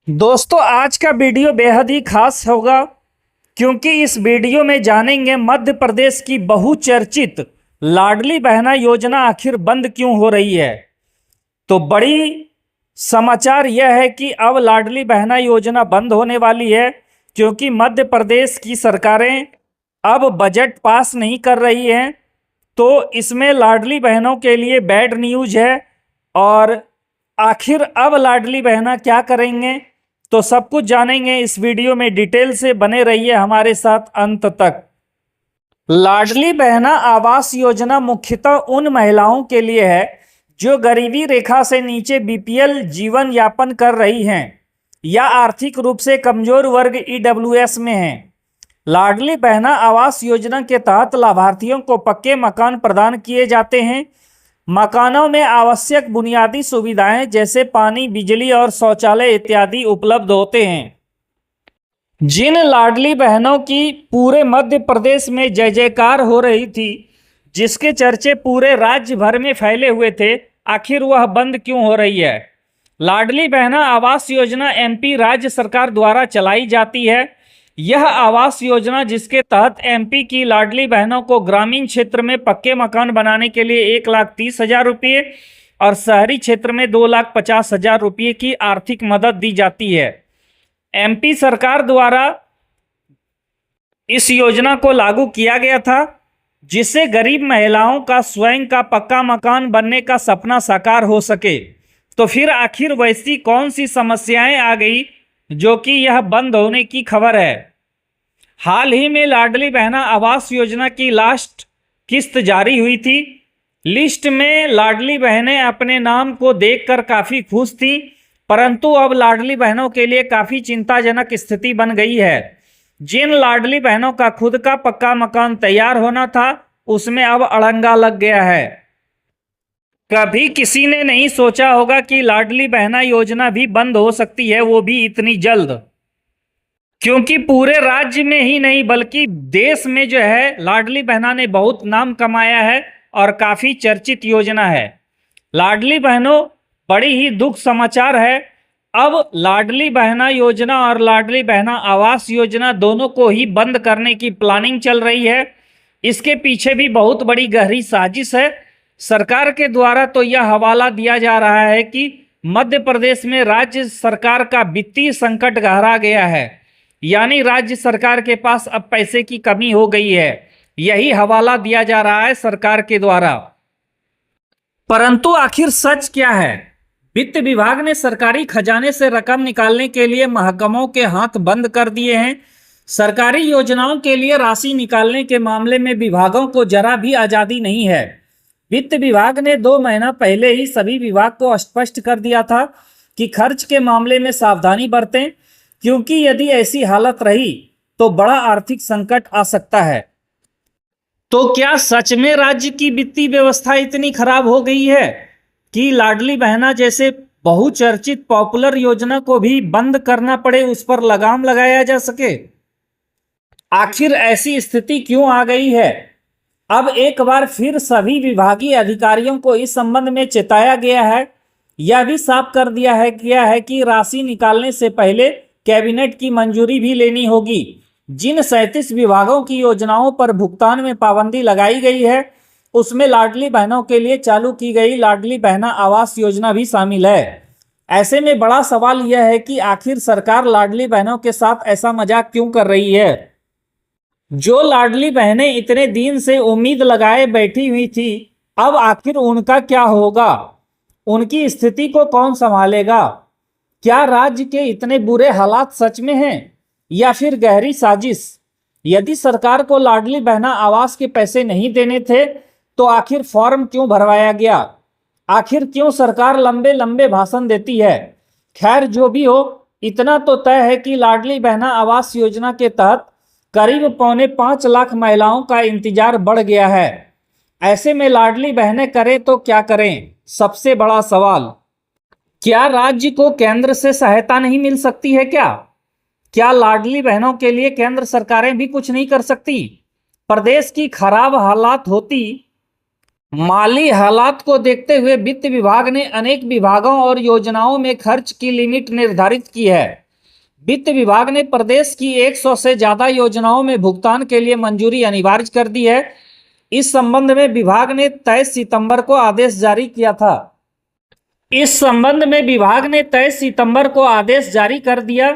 दोस्तों, आज का वीडियो बेहद ही खास होगा क्योंकि इस वीडियो में जानेंगे मध्य प्रदेश की बहुचर्चित लाडली बहना योजना आखिर बंद क्यों हो रही है। तो बड़ी समाचार यह है कि अब लाडली बहना योजना बंद होने वाली है क्योंकि मध्य प्रदेश की सरकारें अब बजट पास नहीं कर रही हैं। तो इसमें लाडली बहनों के लिए बैड न्यूज़ है। और आखिर अब लाडली बहना क्या करेंगे, तो सब कुछ जानेंगे इस वीडियो में। डिटेल से बने रहिए हमारे साथ अंत तक। लाडली बहना आवास योजना मुख्यतः उन महिलाओं के लिए है जो गरीबी रेखा से नीचे बीपीएल जीवन यापन कर रही हैं या आर्थिक रूप से कमजोर वर्ग ईडब्ल्यूएस में हैं। लाडली बहना आवास योजना के तहत लाभार्थियों को पक्के मकान प्रदान किए जाते हैं। मकानों में आवश्यक बुनियादी सुविधाएं जैसे पानी, बिजली और शौचालय इत्यादि उपलब्ध होते हैं। जिन लाडली बहनों की पूरे मध्य प्रदेश में जय जयकार हो रही थी, जिसके चर्चे पूरे राज्य भर में फैले हुए थे, आखिर वह बंद क्यों हो रही है। लाडली बहना आवास योजना एमपी राज्य सरकार द्वारा चलाई जाती है। यह आवास योजना जिसके तहत एमपी की लाडली बहनों को ग्रामीण क्षेत्र में पक्के मकान बनाने के लिए 1,30,000 रुपये और शहरी क्षेत्र में 2,50,000 रुपये की आर्थिक मदद दी जाती है। एमपी सरकार द्वारा इस योजना को लागू किया गया था, जिससे गरीब महिलाओं का स्वयं का पक्का मकान बनने का सपना साकार हो सके। तो फिर आखिर वैसी कौन सी समस्याएं आ गई जो कि यह बंद होने की खबर है। हाल ही में लाडली बहना आवास योजना की लास्ट किस्त जारी हुई थी। लिस्ट में लाडली बहनें अपने नाम को देखकर काफ़ी खुश थीं, परंतु अब लाडली बहनों के लिए काफ़ी चिंताजनक स्थिति बन गई है। जिन लाडली बहनों का खुद का पक्का मकान तैयार होना था, उसमें अब अड़ंगा लग गया है। कभी किसी ने नहीं सोचा होगा कि लाडली बहना योजना भी बंद हो सकती है, वो भी इतनी जल्द। क्योंकि पूरे राज्य में ही नहीं बल्कि देश में जो है लाडली बहना ने बहुत नाम कमाया है और काफ़ी चर्चित योजना है। लाडली बहनों, बड़ी ही दुख समाचार है। अब लाडली बहना योजना और लाडली बहना आवास योजना दोनों को ही बंद करने की प्लानिंग चल रही है। इसके पीछे भी बहुत बड़ी गहरी साजिश है। सरकार के द्वारा तो यह हवाला दिया जा रहा है कि मध्य प्रदेश में राज्य सरकार का वित्तीय संकट गहरा गया है, यानी राज्य सरकार के पास अब पैसे की कमी हो गई है। यही हवाला दिया जा रहा है सरकार के द्वारा। परंतु आखिर सच क्या है। वित्त विभाग ने सरकारी खजाने से रकम निकालने के लिए महकमों के हाथ बंद कर दिए हैं। सरकारी योजनाओं के लिए राशि निकालने के मामले में विभागों को जरा भी आज़ादी नहीं है। वित्त विभाग ने 2 महीना पहले ही सभी विभाग को स्पष्ट कर दिया था कि खर्च के मामले में सावधानी बरतें, क्योंकि यदि ऐसी हालत रही तो बड़ा आर्थिक संकट आ सकता है। तो क्या सच में राज्य की वित्तीय व्यवस्था इतनी खराब हो गई है कि लाडली बहना जैसे बहुचर्चित पॉपुलर योजना को भी बंद करना पड़े, उस पर लगाम लगाया जा सके? आखिर ऐसी स्थिति क्यों आ गई है? अब एक बार फिर सभी विभागीय अधिकारियों को इस संबंध में चेताया गया है। यह भी साफ कर दिया है कि राशि निकालने से पहले कैबिनेट की मंजूरी भी लेनी होगी। जिन 37 विभागों की योजनाओं पर भुगतान में पाबंदी लगाई गई है, उसमें लाडली बहनों के लिए चालू की गई लाडली बहना आवास योजना भी शामिल है। ऐसे में बड़ा सवाल यह है कि आखिर सरकार लाडली बहनों के साथ ऐसा मजाक क्यों कर रही है। जो लाडली बहनें इतने दिन से उम्मीद लगाए बैठी हुई थी, अब आखिर उनका क्या होगा? उनकी स्थिति को कौन संभालेगा? क्या राज्य के इतने बुरे हालात सच में हैं या फिर गहरी साजिश? यदि सरकार को लाडली बहना आवास के पैसे नहीं देने थे तो आखिर फॉर्म क्यों भरवाया गया? आखिर क्यों सरकार लंबे लंबे भाषण देती है? खैर, जो भी हो, इतना तो तय है कि लाडली बहना आवास योजना के तहत करीब 4.25 लाख महिलाओं का इंतजार बढ़ गया है। ऐसे में लाडली बहनें करें तो क्या करें? सबसे बड़ा सवाल। क्या राज्य को केंद्र से सहायता नहीं मिल सकती है क्या लाडली बहनों के लिए केंद्र सरकारें भी कुछ नहीं कर सकती? प्रदेश की खराब हालात होती माली हालात को देखते हुए वित्त विभाग ने अनेक विभागों और योजनाओं में खर्च की लिमिट निर्धारित की है। वित्त विभाग ने प्रदेश की 100 से ज्यादा योजनाओं में भुगतान के लिए मंजूरी अनिवार्य कर दी है। इस संबंध में विभाग ने 23 सितंबर को आदेश जारी किया था। इस संबंध में विभाग ने 23 सितंबर को आदेश जारी कर दिया।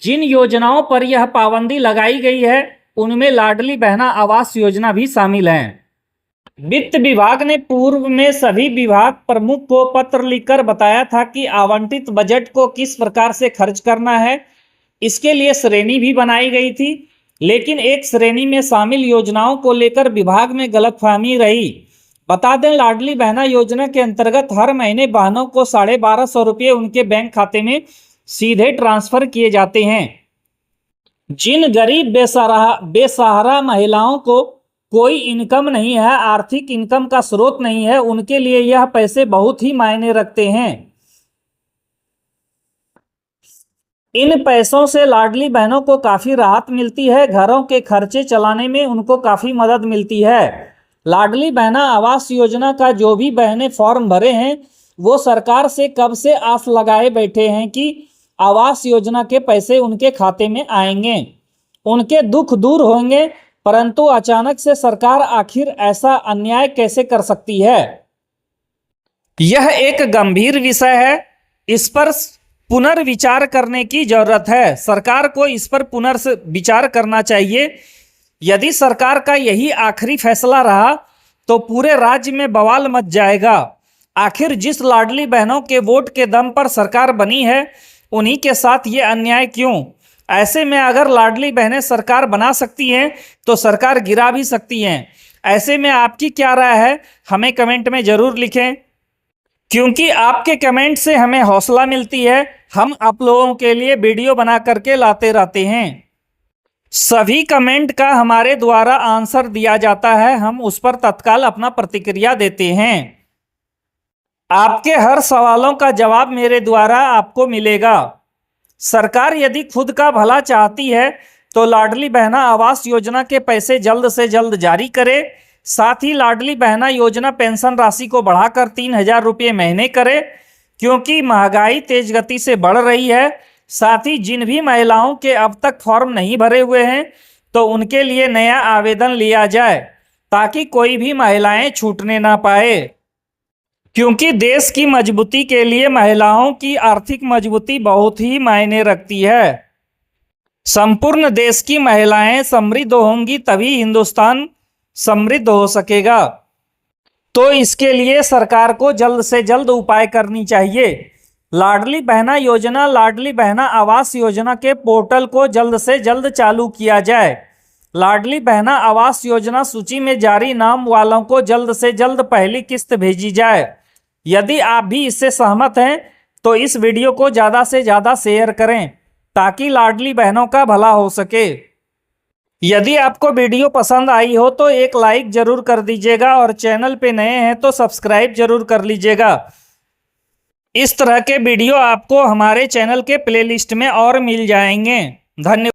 जिन योजनाओं पर यह पाबंदी लगाई गई है उनमें लाडली बहना आवास योजना भी शामिल है। वित्त विभाग ने पूर्व में सभी विभाग प्रमुख को पत्र लिखकर बताया था कि आवंटित बजट को किस प्रकार से खर्च करना है। इसके लिए श्रेणी भी बनाई गई थी, लेकिन एक श्रेणी में शामिल योजनाओं को लेकर विभाग में गलतफहमी रही। बता दें, लाडली बहना योजना के अंतर्गत हर महीने बहनों को 1250 रुपये उनके बैंक खाते में सीधे ट्रांसफर किए जाते हैं। जिन गरीब बेसहारा महिलाओं को कोई इनकम नहीं है, आर्थिक इनकम का स्रोत नहीं है, उनके लिए यह पैसे बहुत ही मायने रखते हैं। इन पैसों से लाडली बहनों को काफी राहत मिलती है, घरों के खर्चे चलाने में उनको काफी मदद मिलती है। लाडली बहना आवास योजना का जो भी बहनें फॉर्म भरे हैं वो सरकार से कब से आस लगाए बैठे हैं कि आवास योजना के पैसे उनके खाते में आएंगे, उनके दुख दूर होंगे, परंतु अचानक से सरकार आखिर ऐसा अन्याय कैसे कर सकती है। यह एक गंभीर विषय है, इस पर पुनर्विचार करने की जरूरत है। सरकार को इस पर पुनर्विचार करना चाहिए। यदि सरकार का यही आखिरी फैसला रहा तो पूरे राज्य में बवाल मच जाएगा। आखिर जिस लाडली बहनों के वोट के दम पर सरकार बनी है उन्हीं के साथ ये अन्याय क्यों। ऐसे में अगर लाडली बहनें सरकार बना सकती हैं तो सरकार गिरा भी सकती हैं। ऐसे में आपकी क्या राय है, हमें कमेंट में ज़रूर लिखें, क्योंकि आपके कमेंट से हमें हौसला मिलती है। हम आप लोगों के लिए वीडियो बना करके लाते रहते हैं। सभी कमेंट का हमारे द्वारा आंसर दिया जाता है, हम उस पर तत्काल अपना प्रतिक्रिया देते हैं। आपके हर सवालों का जवाब मेरे द्वारा आपको मिलेगा। सरकार यदि खुद का भला चाहती है तो लाडली बहना आवास योजना के पैसे जल्द से जल्द जारी करे। साथ ही लाडली बहना योजना पेंशन राशि को बढ़ाकर 3000 रुपये महीने करे, क्योंकि महंगाई तेज गति से बढ़ रही है। साथ ही जिन भी महिलाओं के अब तक फॉर्म नहीं भरे हुए हैं तो उनके लिए नया आवेदन लिया जाए, ताकि कोई भी महिलाएं छूटने ना पाए, क्योंकि देश की मजबूती के लिए महिलाओं की आर्थिक मजबूती बहुत ही मायने रखती है। संपूर्ण देश की महिलाएं समृद्ध होंगी तभी हिंदुस्तान समृद्ध हो सकेगा। तो इसके लिए सरकार को जल्द से जल्द उपाय करनी चाहिए। लाडली बहना योजना, लाडली बहना आवास योजना के पोर्टल को जल्द से जल्द चालू किया जाए। लाडली बहना आवास योजना सूची में जारी नाम वालों को जल्द से जल्द पहली किस्त भेजी जाए। यदि आप भी इससे सहमत हैं तो इस वीडियो को ज़्यादा से ज़्यादा शेयर करें, ताकि लाडली बहनों का भला हो सके। यदि आपको वीडियो पसंद आई हो तो एक लाइक ज़रूर कर दीजिएगा, और चैनल पे नए हैं तो सब्सक्राइब ज़रूर कर लीजिएगा। इस तरह के वीडियो आपको हमारे चैनल के प्लेलिस्ट में और मिल जाएंगे। धन्यवाद।